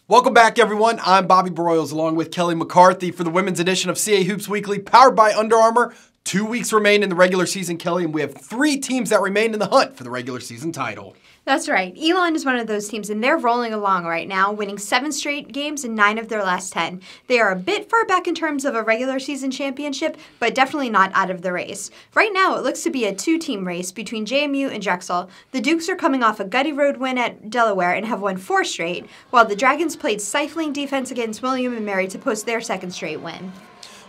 Welcome back, everyone. I'm Bobby Broyles along with Kelly McCarthy for the women's edition of CA Hoops Weekly, powered by Under Armour. 2 weeks remain in the regular season, Kelly, and we have 3 teams that remain in the hunt for the regular season title. That's right. Elon is one of those teams, and they're rolling along right now, winning 7 straight games and 9 of their last 10. They are a bit far back in terms of a regular season championship, but definitely not out of the race. Right now, it looks to be a 2-team race between JMU and Drexel. The Dukes are coming off a gutty road win at Delaware and have won 4 straight, while the Dragons played stifling defense against William & Mary to post their 2nd straight win.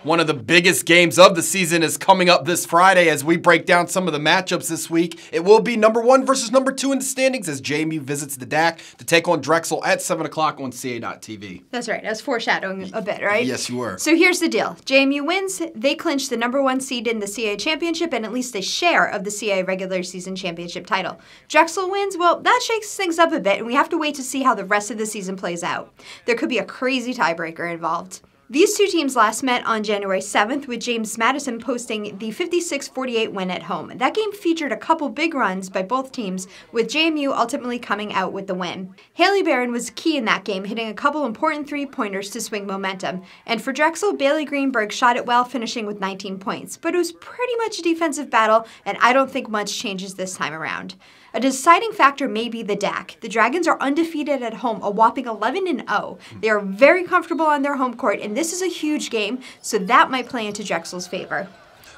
One of the biggest games of the season is coming up this Friday as we break down some of the matchups this week. It will be number 1 versus number 2 in the standings as JMU visits the DAC to take on Drexel at 7 o'clock on CA.TV. That's right. I was foreshadowing a bit, right? Yes, you were. So here's the deal. JMU wins. They clinch the number 1 seed in the CA championship and at least a share of the CA regular season championship title. Drexel wins. Well, that shakes things up a bit, and we have to wait to see how the rest of the season plays out. There could be a crazy tiebreaker involved. These 2 teams last met on January 7th, with James Madison posting the 56-48 win at home. That game featured a couple big runs by both teams, with JMU ultimately coming out with the win. Haley Barron was key in that game, hitting a couple important 3-pointers to swing momentum. And for Drexel, Bailey Greenberg shot it well, finishing with 19 points. But it was pretty much a defensive battle, and I don't think much changes this time around. A deciding factor may be the DAC. The Dragons are undefeated at home, a whopping 11-0. They are very comfortable on their home court, and this is a huge game, so that might play into Drexel's favor.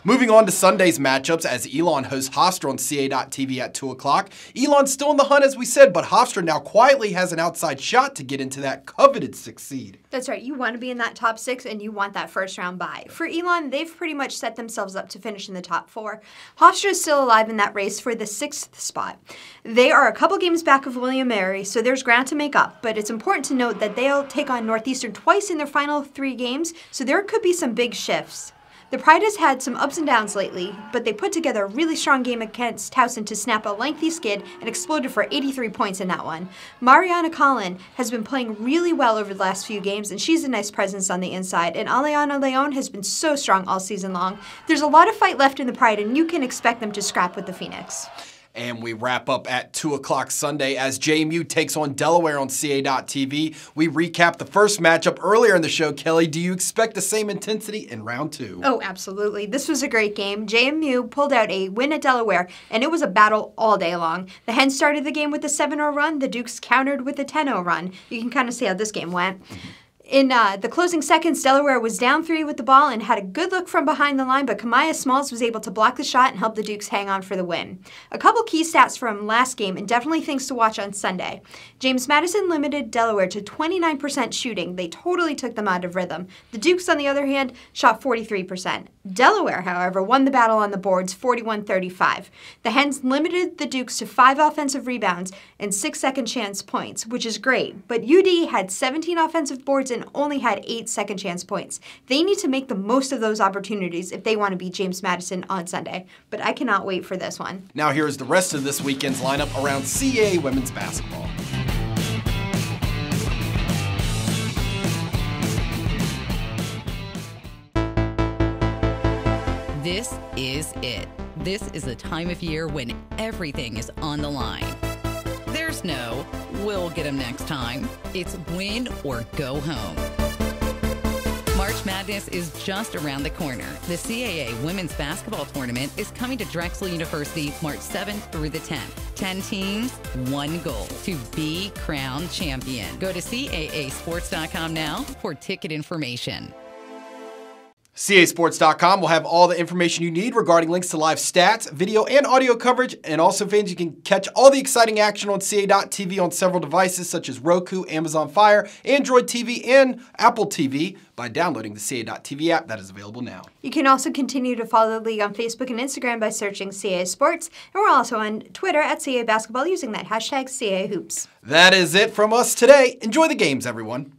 Moving on to Sunday's matchups as Elon hosts Hofstra on CA.TV at 2 o'clock. Elon's still in the hunt, as we said, but Hofstra now quietly has an outside shot to get into that coveted 6th seed. That's right. You want to be in that top 6, and you want that first-round bye. For Elon, they've pretty much set themselves up to finish in the top 4. Hofstra is still alive in that race for the 6th spot. They are a couple games back of William & Mary, so there's ground to make up, but it's important to note that they'll take on Northeastern twice in their final 3 games, so there could be some big shifts. The Pride has had some ups and downs lately, but they put together a really strong game against Towson to snap a lengthy skid and exploded for 83 points in that one. Mariana Collin has been playing really well over the last few games, and she's a nice presence on the inside, and Aliana Leon has been so strong all season long. There's a lot of fight left in the Pride, and you can expect them to scrap with the Phoenix. And we wrap up at 2 o'clock Sunday as JMU takes on Delaware on CA.TV. We recap the first matchup earlier in the show. Kelly, do you expect the same intensity in round 2? Oh, absolutely. This was a great game. JMU pulled out a win at Delaware, and it was a battle all day long. The Hens started the game with a 7-0 run. The Dukes countered with a 10-0 run. You can kind of see how this game went. In the closing seconds, Delaware was down 3 with the ball and had a good look from behind the line, but Kamaya Smalls was able to block the shot and help the Dukes hang on for the win. A couple key stats from last game, and definitely things to watch on Sunday. James Madison limited Delaware to 29% shooting. They totally took them out of rhythm. The Dukes, on the other hand, shot 43%. Delaware, however, won the battle on the boards 41-35. The Hens limited the Dukes to 5 offensive rebounds and 6 second chance points, which is great, but UD had 17 offensive boards and only had 8 second chance points. They need to make the most of those opportunities if they want to beat James Madison on Sunday, but I cannot wait for this one. Now here's the rest of this weekend's lineup around CA women's basketball. This is it. This is the time of year when everything is on the line. There's no, we'll get them next time. It's win or go home. March Madness is just around the corner. The CAA Women's Basketball Tournament is coming to Drexel University March 7th through the 10th. 10 teams, 1 goal, to be crowned champion. Go to CAAsports.com now for ticket information. CASports.com will have all the information you need regarding links to live stats, video, and audio coverage. And also, fans, you can catch all the exciting action on CA.TV on several devices such as Roku, Amazon Fire, Android TV, and Apple TV by downloading the CA.TV app that is available now. You can also continue to follow the league on Facebook and Instagram by searching CA Sports. And we're also on Twitter at CA Basketball using that hashtag CA Hoops. That is it from us today. Enjoy the games, everyone.